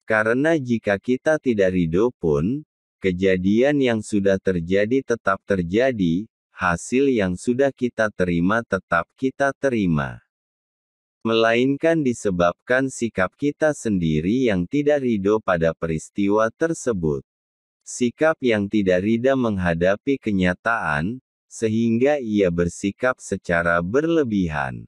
Karena jika kita tidak ridho pun, kejadian yang sudah terjadi tetap terjadi, hasil yang sudah kita terima tetap kita terima. Melainkan disebabkan sikap kita sendiri yang tidak ridho pada peristiwa tersebut. Sikap yang tidak ridha menghadapi kenyataan, sehingga ia bersikap secara berlebihan.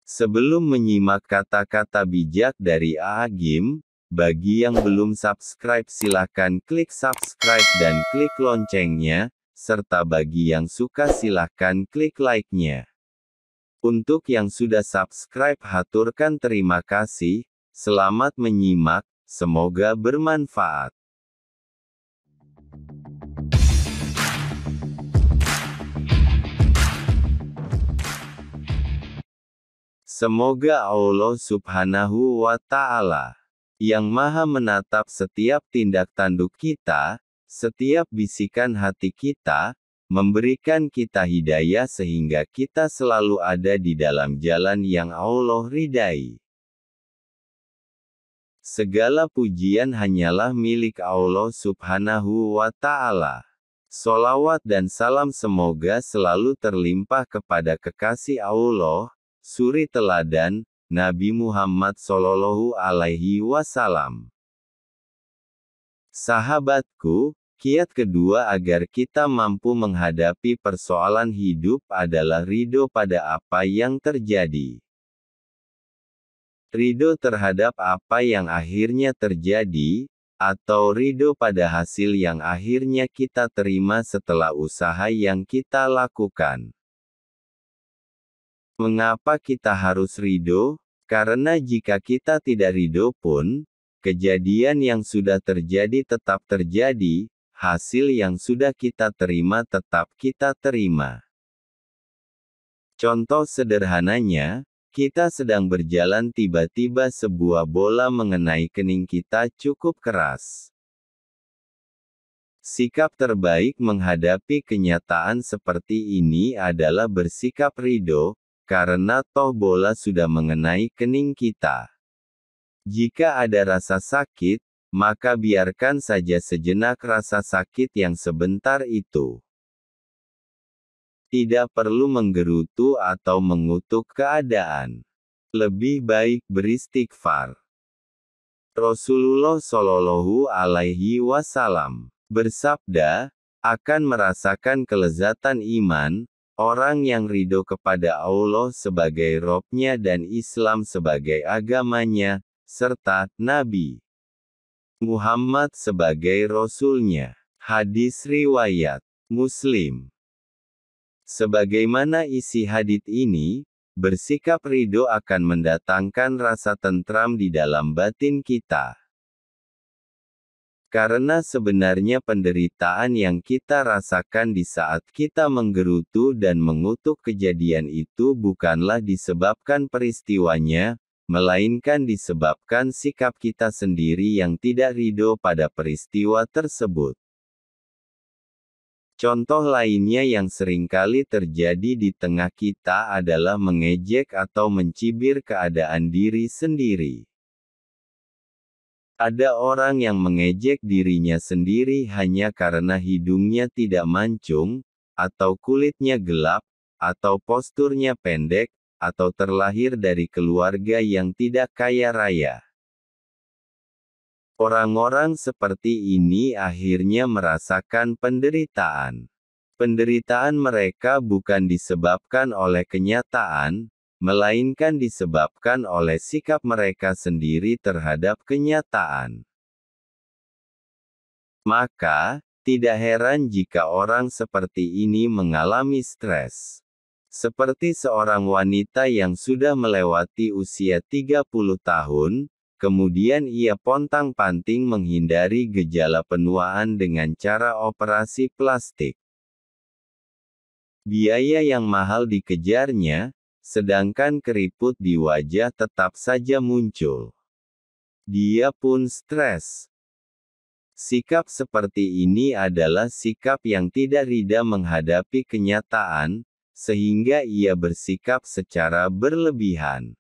Sebelum menyimak kata-kata bijak dari Agim, bagi yang belum subscribe silakan klik subscribe dan klik loncengnya, serta bagi yang suka silakan klik like-nya. Untuk yang sudah subscribe haturkan terima kasih, selamat menyimak, semoga bermanfaat. Semoga Allah Subhanahu wa Ta'ala, yang Maha menatap setiap tindak tanduk kita, setiap bisikan hati kita, memberikan kita hidayah sehingga kita selalu ada di dalam jalan yang Allah ridai. Segala pujian hanyalah milik Allah Subhanahu wa Ta'ala. Sholawat dan salam semoga selalu terlimpah kepada kekasih Allah, suri teladan, Nabi Muhammad Shallallahu Alaihi Wasallam. Sahabatku, kiat kedua agar kita mampu menghadapi persoalan hidup adalah ridho pada apa yang terjadi. Ridho terhadap apa yang akhirnya terjadi, atau ridho pada hasil yang akhirnya kita terima setelah usaha yang kita lakukan. Mengapa kita harus ridho? Karena jika kita tidak ridho pun, kejadian yang sudah terjadi tetap terjadi, hasil yang sudah kita terima tetap kita terima. Contoh sederhananya, kita sedang berjalan tiba-tiba sebuah bola mengenai kening kita cukup keras. Sikap terbaik menghadapi kenyataan seperti ini adalah bersikap ridho, karena toh bola sudah mengenai kening kita. Jika ada rasa sakit, maka biarkan saja sejenak rasa sakit yang sebentar itu. Tidak perlu menggerutu atau mengutuk keadaan. Lebih baik beristighfar. Rasulullah Shallallahu Alaihi Wasallam bersabda, akan merasakan kelezatan iman, orang yang ridho kepada Allah sebagai Robnya dan Islam sebagai agamanya, serta Nabi Muhammad sebagai Rasulnya. Hadis riwayat Muslim. Sebagaimana isi hadits ini, bersikap ridho akan mendatangkan rasa tentram di dalam batin kita. Karena sebenarnya penderitaan yang kita rasakan di saat kita menggerutu dan mengutuk kejadian itu bukanlah disebabkan peristiwanya, melainkan disebabkan sikap kita sendiri yang tidak ridho pada peristiwa tersebut. Contoh lainnya yang seringkali terjadi di tengah kita adalah mengejek atau mencibir keadaan diri sendiri. Ada orang yang mengejek dirinya sendiri hanya karena hidungnya tidak mancung, atau kulitnya gelap, atau posturnya pendek, atau terlahir dari keluarga yang tidak kaya raya. Orang-orang seperti ini akhirnya merasakan penderitaan. Penderitaan mereka bukan disebabkan oleh kenyataan, melainkan disebabkan oleh sikap mereka sendiri terhadap kenyataan. Maka, tidak heran jika orang seperti ini mengalami stres. Seperti seorang wanita yang sudah melewati usia 30 tahun, kemudian ia pontang-panting menghindari gejala penuaan dengan cara operasi plastik. Biaya yang mahal dikejarnya, sedangkan keriput di wajah tetap saja muncul. Dia pun stres. Sikap seperti ini adalah sikap yang tidak ridha menghadapi kenyataan, sehingga ia bersikap secara berlebihan.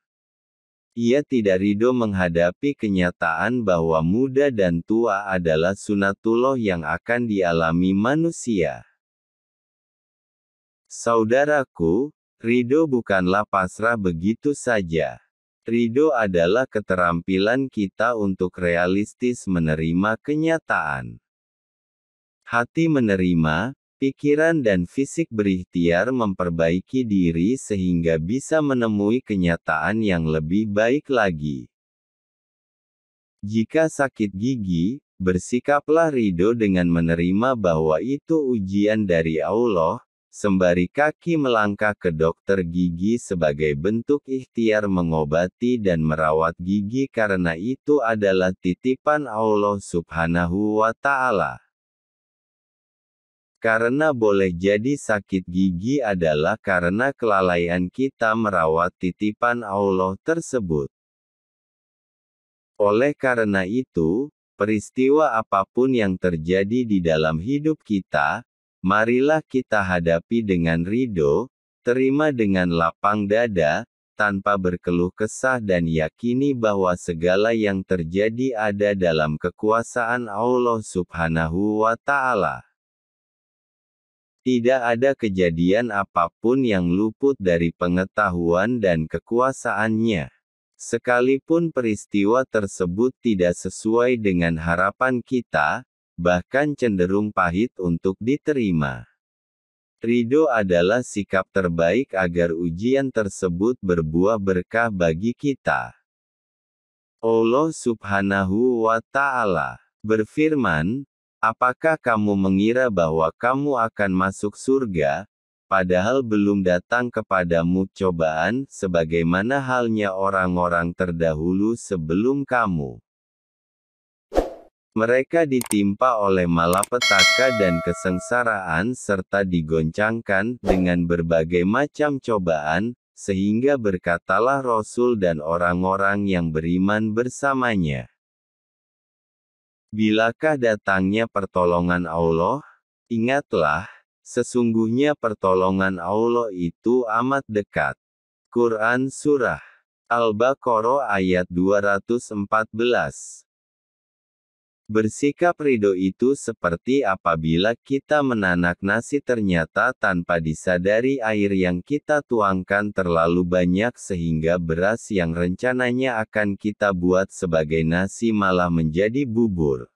Ia tidak ridho menghadapi kenyataan bahwa muda dan tua adalah sunatullah yang akan dialami manusia. Saudaraku, ridho bukanlah pasrah begitu saja. Ridho adalah keterampilan kita untuk realistis menerima kenyataan. Hati menerima, pikiran dan fisik berikhtiar memperbaiki diri sehingga bisa menemui kenyataan yang lebih baik lagi. Jika sakit gigi, bersikaplah ridho dengan menerima bahwa itu ujian dari Allah, sembari kaki melangkah ke dokter gigi sebagai bentuk ikhtiar mengobati dan merawat gigi karena itu adalah titipan Allah Subhanahu wa Ta'ala. Karena boleh jadi sakit gigi adalah karena kelalaian kita merawat titipan Allah tersebut. Oleh karena itu, peristiwa apapun yang terjadi di dalam hidup kita, marilah kita hadapi dengan ridho, terima dengan lapang dada, tanpa berkeluh kesah dan yakini bahwa segala yang terjadi ada dalam kekuasaan Allah Subhanahu wa Ta'ala. Tidak ada kejadian apapun yang luput dari pengetahuan dan kekuasaannya. Sekalipun peristiwa tersebut tidak sesuai dengan harapan kita, bahkan cenderung pahit untuk diterima. Ridho adalah sikap terbaik agar ujian tersebut berbuah berkah bagi kita. Allah Subhanahu wa Ta'ala berfirman, "Apakah kamu mengira bahwa kamu akan masuk surga, padahal belum datang kepadamu cobaan, sebagaimana halnya orang-orang terdahulu sebelum kamu? Mereka ditimpa oleh malapetaka dan kesengsaraan serta digoncangkan dengan berbagai macam cobaan, sehingga berkatalah Rasul dan orang-orang yang beriman bersamanya, bilakah datangnya pertolongan Allah? Ingatlah, sesungguhnya pertolongan Allah itu amat dekat." Quran Surah Al-Baqarah ayat 214. Bersikap ridho itu seperti apabila kita menanak nasi ternyata tanpa disadari air yang kita tuangkan terlalu banyak sehingga beras yang rencananya akan kita buat sebagai nasi malah menjadi bubur.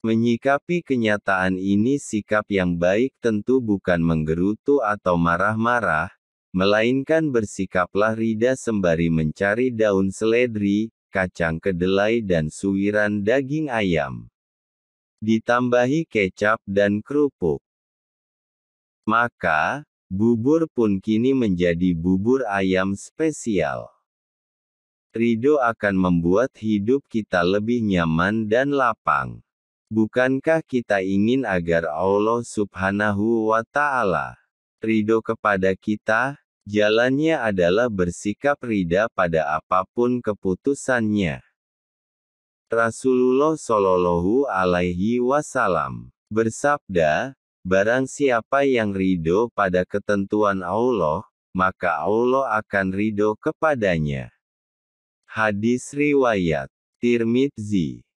Menyikapi kenyataan ini sikap yang baik tentu bukan menggerutu atau marah-marah, melainkan bersikaplah rida sembari mencari daun seledri, kacang kedelai dan suiran daging ayam. Ditambahi kecap dan kerupuk. Maka, bubur pun kini menjadi bubur ayam spesial. Ridho akan membuat hidup kita lebih nyaman dan lapang. Bukankah kita ingin agar Allah Subhanahu wa Ta'ala ridho kepada kita? Jalannya adalah bersikap rida pada apapun keputusannya. Rasulullah Shallallahu Alaihi Wasallam bersabda, "Barang siapa yang ridho pada ketentuan Allah, maka Allah akan ridho kepadanya." Hadis riwayat Tirmidzi.